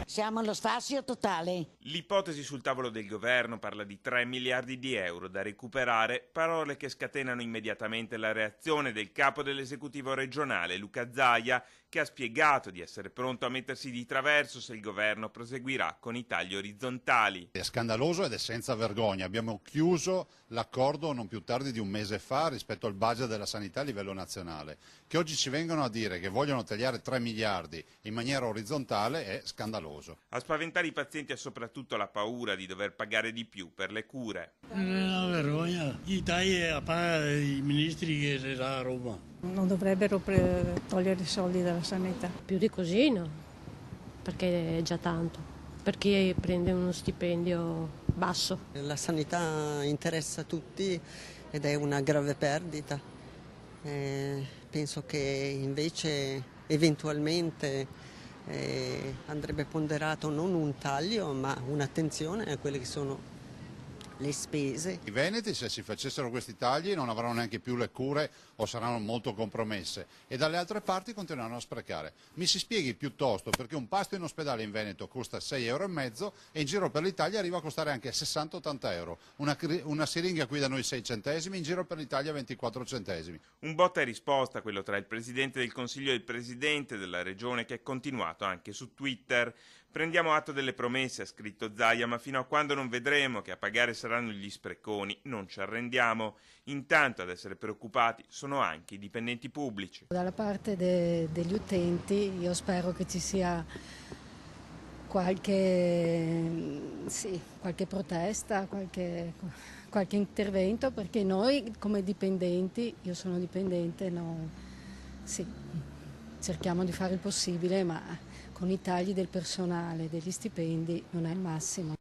Siamo allo sfascio totale. L'ipotesi sul tavolo del governo parla di 3 miliardi di euro da recuperare, parole che scatenano immediatamente la reazione del capo dell'esecutivo regionale, Luca Zaia, che ha spiegato di essere pronto a mettersi di traverso se il governo proseguirà con i tagli orizzontali. È scandaloso ed è senza vergogna. Abbiamo chiuso l'accordo non più tardi di un mese fa rispetto al budget della sanità a livello nazionale. Che oggi ci vengono a dire che vogliono tagliare 3 miliardi in maniera orizzontale è scandaloso. A spaventare i pazienti è soprattutto la paura di dover pagare di più per le cure. È una vergogna. I tagli a pagare i ministri che si dà a Roma. Non dovrebbero togliere i soldi dalla sanità. Più di così no, perché è già tanto, per chi prende uno stipendio basso. La sanità interessa a tutti ed è una grave perdita. Penso che invece eventualmente andrebbe ponderato non un taglio ma un'attenzione a quelle che sono le spese. I veneti, se si facessero questi tagli, non avranno neanche più le cure o saranno molto compromesse e dalle altre parti continueranno a sprecare. Mi si spieghi piuttosto perché un pasto in ospedale in Veneto costa 6,5 € e in giro per l'Italia arriva a costare anche 60-80 €. Una siringa qui da noi 6 centesimi, in giro per l'Italia 24 centesimi. Un botta e risposta quello tra il Presidente del Consiglio e il Presidente della Regione, che è continuato anche su Twitter. Prendiamo atto delle promesse, ha scritto Zaia, ma fino a quando non vedremo che a pagare saranno gli spreconi non ci arrendiamo. Intanto ad essere preoccupati sono anche i dipendenti pubblici. Dalla parte degli utenti io spero che ci sia qualche protesta, qualche intervento, perché noi come dipendenti, io sono dipendente, cerchiamo di fare il possibile, ma con i tagli del personale, degli stipendi non è il massimo.